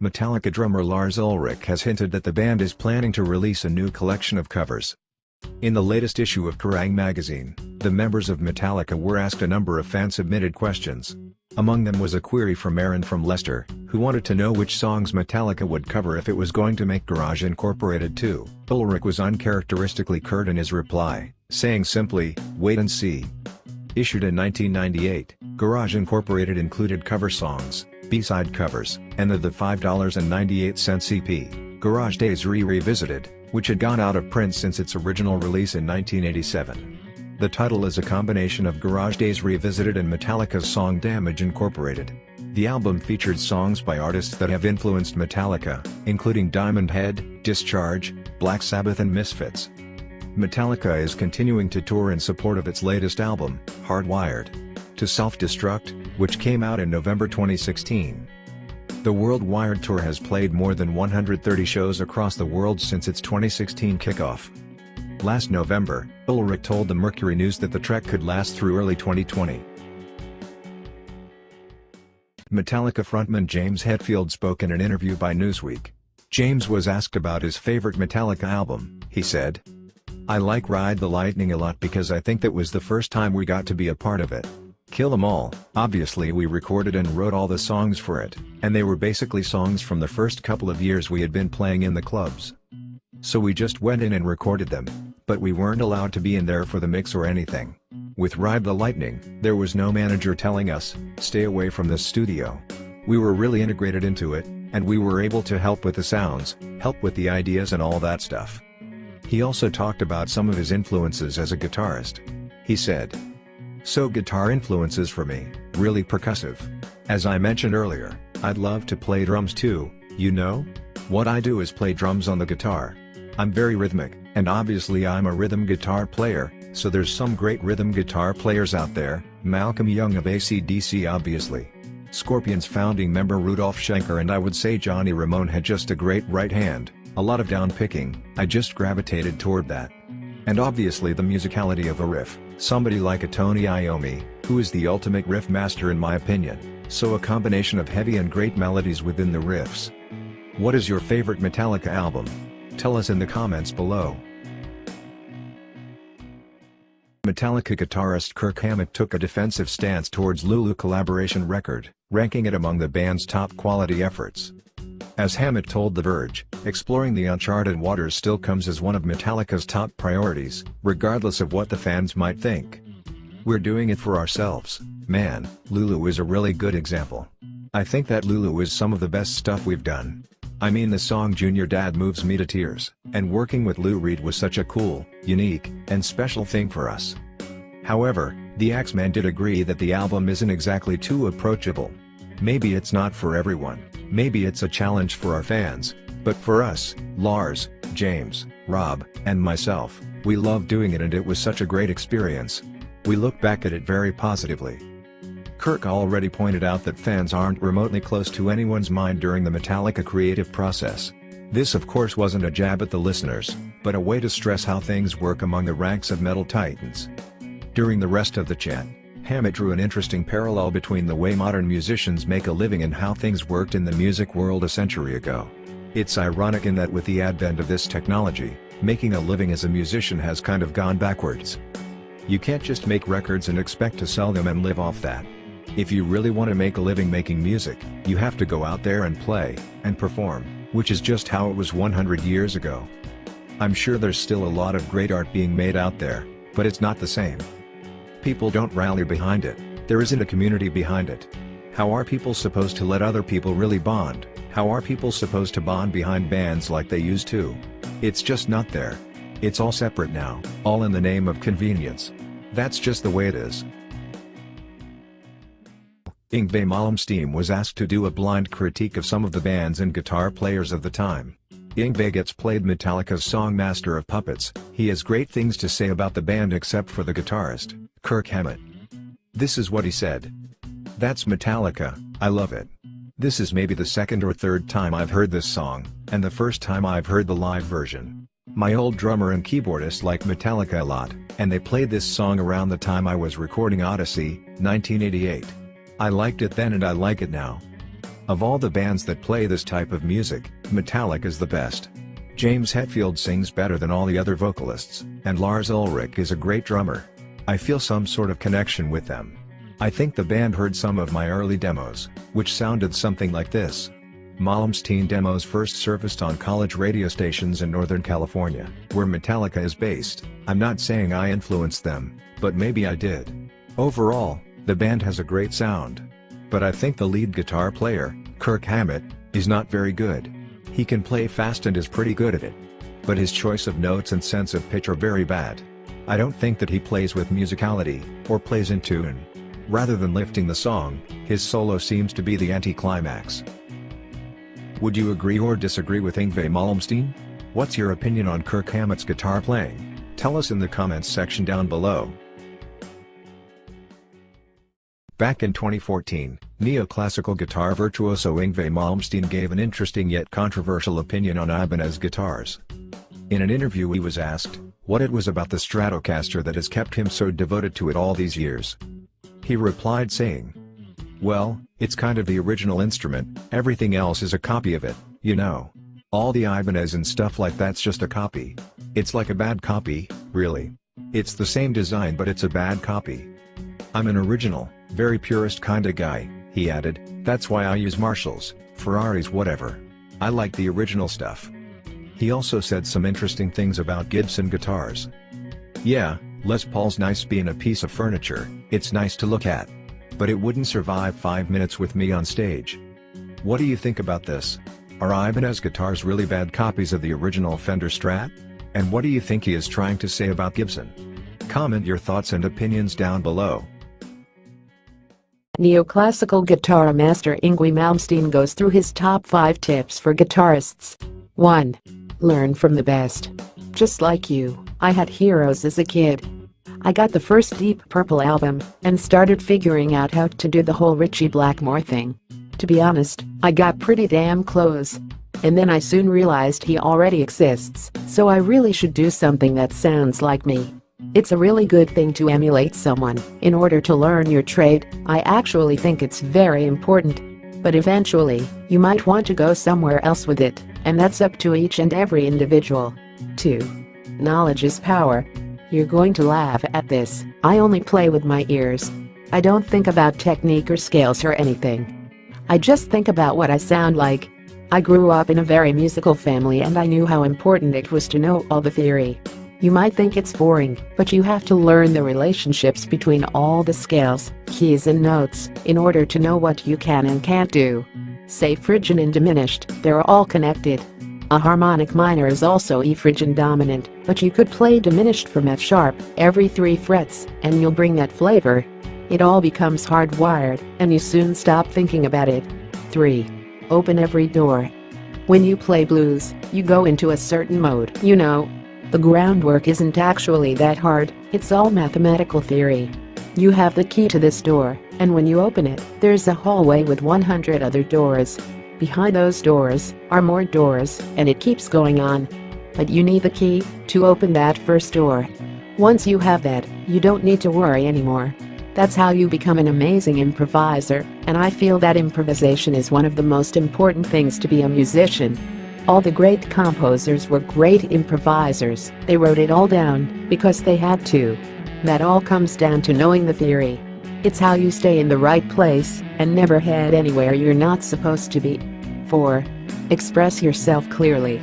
Metallica drummer Lars Ulrich has hinted that the band is planning to release a new collection of covers. In the latest issue of Kerrang magazine, the members of Metallica were asked a number of fan-submitted questions. Among them was a query from Aran from Leicester, who wanted to know which songs Metallica would cover if it was going to make Garage Incorporated too. Ulrich was uncharacteristically curt in his reply, saying simply, "Wait and see." Issued in 1998, Garage Incorporated included cover songs, B-side covers, and the $5.98 EP, Garage Days Revisited, which had gone out of print since its original release in 1987. The title is a combination of Garage Days Revisited and Metallica's song Damage Incorporated. The album featured songs by artists that have influenced Metallica, including Diamond Head, Discharge, Black Sabbath and Misfits. Metallica is continuing to tour in support of its latest album, Hardwired to Self-Destruct, which came out in November 2016. The Worldwide Tour has played more than 130 shows across the world since its 2016 kickoff. Last November, Ulrich told the Mercury News that the trek could last through early 2020. Metallica frontman James Hetfield spoke in an interview by Newsweek. James was asked about his favorite Metallica album. He said, "I like Ride the Lightning a lot because I think that was the first time we got to be a part of it. Kill 'Em All, obviously we recorded and wrote all the songs for it, and they were basically songs from the first couple of years we had been playing in the clubs. So we just went in and recorded them, but we weren't allowed to be in there for the mix or anything. With Ride the Lightning, there was no manager telling us, stay away from the studio. We were really integrated into it, and we were able to help with the sounds, help with the ideas and all that stuff." He also talked about some of his influences as a guitarist. He said, "So guitar influences for me, really percussive. As I mentioned earlier, I'd love to play drums too, you know? What I do is play drums on the guitar. I'm very rhythmic, and obviously I'm a rhythm guitar player, so there's some great rhythm guitar players out there, Malcolm Young of AC/DC obviously. Scorpions founding member Rudolf Schenker, and I would say Johnny Ramone had just a great right hand, a lot of down picking, I just gravitated toward that. And obviously the musicality of a riff, somebody like a Tony Iommi, who is the ultimate riff master in my opinion, so a combination of heavy and great melodies within the riffs." What is your favorite Metallica album? Tell us in the comments below. Metallica guitarist Kirk Hammett took a defensive stance towards Lulu collaboration record, ranking it among the band's top quality efforts. As Hammett told The Verge, exploring the uncharted waters still comes as one of Metallica's top priorities, regardless of what the fans might think. "We're doing it for ourselves, man. Lulu is a really good example. I think that Lulu is some of the best stuff we've done. I mean, the song Junior Dad moves me to tears, and working with Lou Reed was such a cool, unique, and special thing for us." However, the Axeman did agree that the album isn't exactly too approachable. "Maybe it's not for everyone, maybe it's a challenge for our fans, but for us, Lars, James, Rob, and myself, we loved doing it and it was such a great experience. We look back at it very positively." Kirk already pointed out that fans aren't remotely close to anyone's mind during the Metallica creative process. This of course wasn't a jab at the listeners, but a way to stress how things work among the ranks of metal titans. During the rest of the chat, Hammett drew an interesting parallel between the way modern musicians make a living and how things worked in the music world a century ago. It's ironic in that with the advent of this technology, making a living as a musician has kind of gone backwards. You can't just make records and expect to sell them and live off that. If you really want to make a living making music, you have to go out there and play, and perform, which is just how it was 100 years ago. I'm sure there's still a lot of great art being made out there, but it's not the same. People don't rally behind it, there isn't a community behind it. How are people supposed to let other people really bond? How are people supposed to bond behind bands like they used to? It's just not there. It's all separate now, all in the name of convenience. That's just the way it is. Yngwie Malmsteen was asked to do a blind critique of some of the bands and guitar players of the time. Yngwie gets played Metallica's song Master of Puppets. He has great things to say about the band except for the guitarist, Kirk Hammett. This is what he said. "That's Metallica, I love it. This is maybe the second or third time I've heard this song, and the first time I've heard the live version. My old drummer and keyboardist liked Metallica a lot, and they played this song around the time I was recording Odyssey, 1988. I liked it then and I like it now. Of all the bands that play this type of music, Metallica is the best. James Hetfield sings better than all the other vocalists, and Lars Ulrich is a great drummer. I feel some sort of connection with them. I think the band heard some of my early demos, which sounded something like this. Malmsteen demos first surfaced on college radio stations in Northern California, where Metallica is based. I'm not saying I influenced them, but maybe I did. Overall, the band has a great sound. But I think the lead guitar player, Kirk Hammett, is not very good. He can play fast and is pretty good at it. But his choice of notes and sense of pitch are very bad. I don't think that he plays with musicality, or plays in tune. Rather than lifting the song, his solo seems to be the anticlimax. Would you agree or disagree with Yngwie Malmsteen? What's your opinion on Kirk Hammett's guitar playing? Tell us in the comments section down below. Back in 2014, neoclassical guitar virtuoso Yngwie Malmsteen gave an interesting yet controversial opinion on Ibanez guitars. In an interview he was asked what it was about the Stratocaster that has kept him so devoted to it all these years. He replied saying, "Well, it's kind of the original instrument, everything else is a copy of it, you know. All the Ibanez and stuff like that's just a copy. It's like a bad copy, really. It's the same design but it's a bad copy. I'm an original, very purist kinda guy," he added. "That's why I use Marshalls, Ferraris, whatever. I like the original stuff." He also said some interesting things about Gibson guitars. "Yeah, Les Paul's nice being a piece of furniture, it's nice to look at. But it wouldn't survive 5 minutes with me on stage. What do you think about this? Are Ibanez guitars really bad copies of the original Fender Strat? And what do you think he is trying to say about Gibson? Comment your thoughts and opinions down below." Neoclassical guitar master Yngwie Malmsteen goes through his top 5 tips for guitarists. 1. Learn from the best. Just like you, I had heroes as a kid. I got the first Deep Purple album and started figuring out how to do the whole Ritchie Blackmore thing. To be honest, I got pretty damn close. And then I soon realized he already exists, so I really should do something that sounds like me. It's a really good thing to emulate someone in order to learn your trade. I actually think it's very important. But eventually, you might want to go somewhere else with it, and that's up to each and every individual. 2. Knowledge is power. You're going to laugh at this, I only play with my ears. I don't think about technique or scales or anything. I just think about what I sound like. I grew up in a very musical family and I knew how important it was to know all the theory. You might think it's boring, but you have to learn the relationships between all the scales, keys and notes in order to know what you can and can't do. Say phrygian and diminished, they're all connected. A harmonic minor is also E phrygian dominant, but you could play diminished from F sharp every 3 frets and you'll bring that flavor. It all becomes hardwired and you soon stop thinking about it. 3. Open every door. When you play blues, you go into a certain mode, you know. The groundwork isn't actually that hard, it's all mathematical theory. You have the key to this door, and when you open it, there's a hallway with 100 other doors. Behind those doors are more doors, and it keeps going on. But you need the key to open that first door. Once you have that, you don't need to worry anymore. That's how you become an amazing improviser, and I feel that improvisation is one of the most important things to be a musician. All the great composers were great improvisers, they wrote it all down because they had to. That all comes down to knowing the theory. It's how you stay in the right place and never head anywhere you're not supposed to be. 4. Express yourself clearly.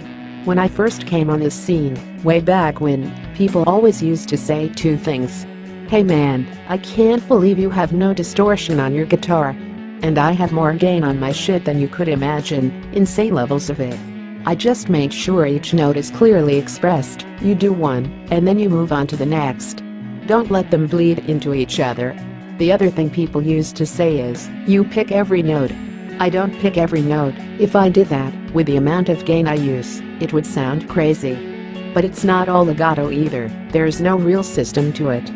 When I first came on this scene, way back when, people always used to say 2 things. "Hey man, I can't believe you have no distortion on your guitar." And "I have more gain on my shit than you could imagine," insane levels of it. I just make sure each note is clearly expressed. You do one, and then you move on to the next. Don't let them bleed into each other. The other thing people used to say is, "You pick every note." I don't pick every note. If I did that, with the amount of gain I use, it would sound crazy. But it's not all legato either, there's no real system to it.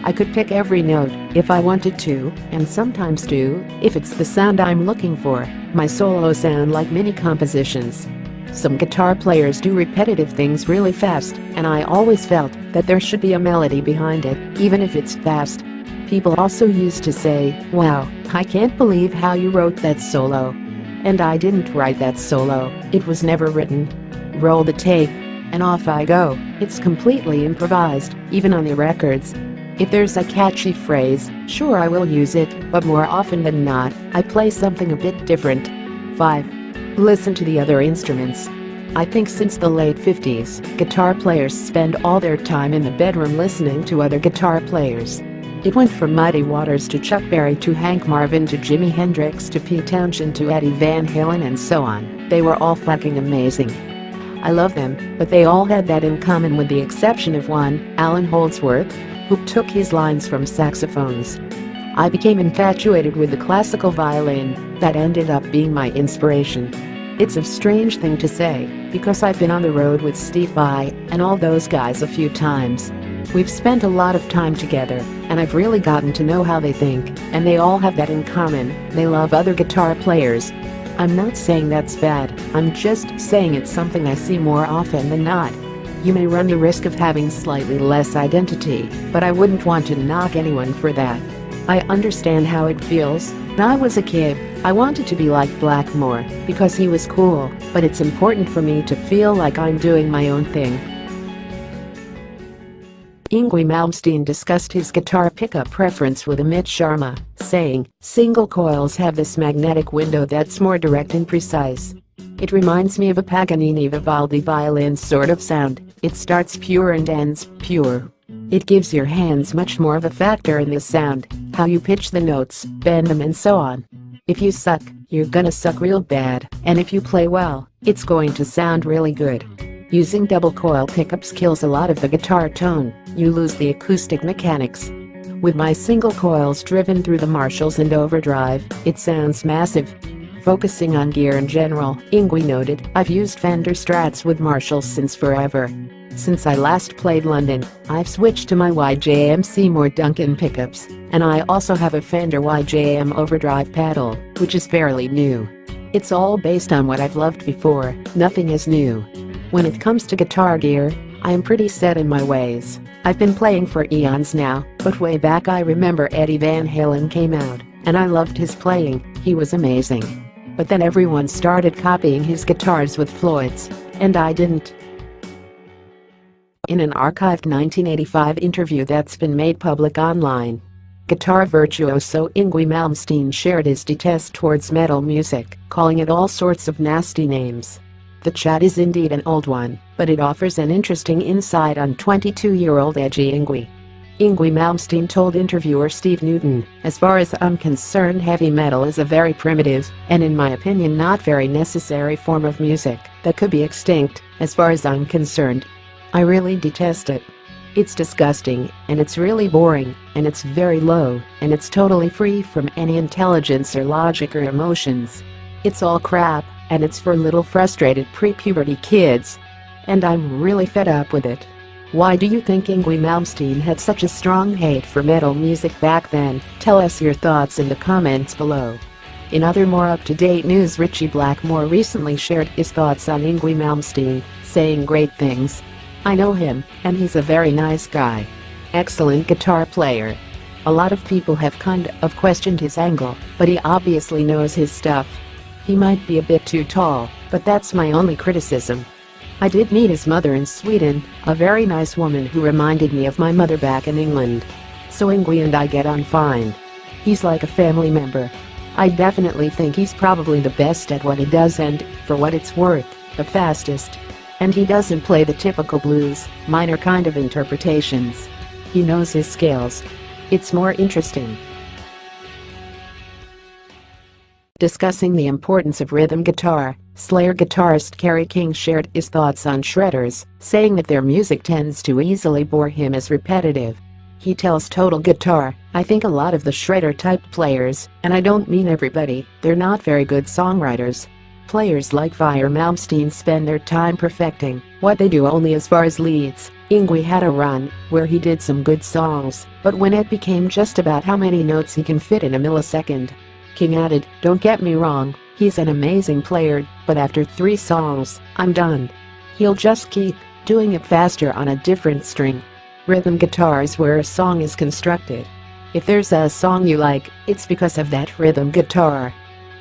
I could pick every note if I wanted to, and sometimes do, if it's the sound I'm looking for. My solos sound like mini compositions. Some guitar players do repetitive things really fast, and I always felt that there should be a melody behind it, even if it's fast. People also used to say, "Wow, I can't believe how you wrote that solo." And I didn't write that solo, it was never written. Roll the tape. And off I go. It's completely improvised, even on the records. If there's a catchy phrase, sure I will use it, but more often than not, I play something a bit different. 5. Listen to the other instruments. I think since the late 50s, guitar players spend all their time in the bedroom listening to other guitar players. It went from Muddy Waters to Chuck Berry to Hank Marvin to Jimi Hendrix to Pete Townshend to Eddie Van Halen and so on. They were all fucking amazing. I love them, but they all had that in common with the exception of one, Alan Holdsworth, who took his lines from saxophones. I became infatuated with the classical violin that ended up being my inspiration. It's a strange thing to say, because I've been on the road with Steve Vai and all those guys a few times. We've spent a lot of time together, and I've really gotten to know how they think, and they all have that in common, they love other guitar players. I'm not saying that's bad, I'm just saying it's something I see more often than not. You may run the risk of having slightly less identity, but I wouldn't want to knock anyone for that. I understand how it feels. When I was a kid, I wanted to be like Blackmore, because he was cool, but it's important for me to feel like I'm doing my own thing. Yngwie Malmsteen discussed his guitar pickup preference with Amit Sharma, saying, "Single coils have this magnetic window that's more direct and precise. It reminds me of a Paganini Vivaldi violin sort of sound. It starts pure and ends pure. It gives your hands much more of a factor in the sound, how you pitch the notes, bend them and so on. If you suck, you're gonna suck real bad, and if you play well, it's going to sound really good. Using double coil pickups kills a lot of the guitar tone, you lose the acoustic mechanics. With my single coils driven through the Marshalls and overdrive, it sounds massive." Focusing on gear in general, Yngwie noted, "I've used Fender Strats with Marshalls since forever. Since I last played London, I've switched to my YJM Seymour Duncan pickups, and I also have a Fender YJM overdrive pedal, which is fairly new. It's all based on what I've loved before, nothing is new. When it comes to guitar gear, I am pretty set in my ways. I've been playing for eons now, but way back I remember Eddie Van Halen came out, and I loved his playing, he was amazing. But then everyone started copying his guitars with Floyd's, and I didn't." In an archived 1985 interview that's been made public online, guitar virtuoso Yngwie Malmsteen shared his detest towards metal music, calling it all sorts of nasty names. The chat is indeed an old one, but it offers an interesting insight on 22-year-old edgy Yngwie. Yngwie Malmsteen told interviewer Steve Newton, "As far as I'm concerned, heavy metal is a very primitive, and in my opinion not very necessary form of music that could be extinct, as far as I'm concerned. I really detest it. It's disgusting, and it's really boring, and it's very low, and it's totally free from any intelligence or logic or emotions. It's all crap, and it's for little frustrated pre-puberty kids. And I'm really fed up with it." Why do you think Yngwie Malmsteen had such a strong hate for metal music back then? Tell us your thoughts in the comments below. In other more up-to-date news, Richie Blackmore recently shared his thoughts on Yngwie Malmsteen, saying great things. "I know him, and he's a very nice guy. Excellent guitar player. A lot of people have kind of questioned his angle, but he obviously knows his stuff. He might be a bit too tall, but that's my only criticism. I did meet his mother in Sweden, a very nice woman who reminded me of my mother back in England. So Yngwie and I get on fine. He's like a family member. I definitely think he's probably the best at what he does and, for what it's worth, the fastest. And he doesn't play the typical blues, minor kind of interpretations. He knows his scales. It's more interesting." Discussing the importance of rhythm guitar, Slayer guitarist Kerry King shared his thoughts on shredders, saying that their music tends to easily bore him as repetitive. He tells Total Guitar, "I think a lot of the shredder-type players, and I don't mean everybody, they're not very good songwriters. Players like Vai or Malmsteen spend their time perfecting what they do only as far as leads. Yngwie had a run where he did some good songs, but when it became just about how many notes he can fit in a millisecond." King added, "Don't get me wrong, he's an amazing player, but after 3 songs, I'm done. He'll just keep doing it faster on a different string. Rhythm guitar is where a song is constructed. If there's a song you like, it's because of that rhythm guitar.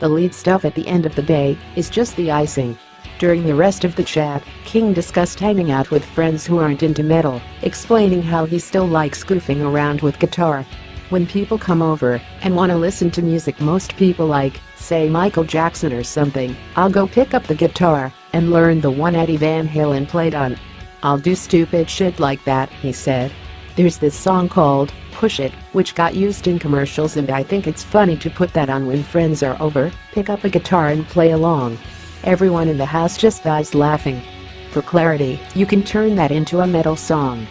The lead stuff at the end of the day is just the icing. During the rest of the chat, King discussed hanging out with friends who aren't into metal, explaining how he still likes goofing around with guitar. When people come over and want to listen to music most people like, say Michael Jackson or something, I'll go pick up the guitar and learn the one Eddie Van Halen played on. I'll do stupid shit like that, he said. There's this song called Push It, which got used in commercials, and I think it's funny to put that on when friends are over, pick up a guitar and play along. Everyone in the house just dies laughing. For clarity, you can turn that into a metal song.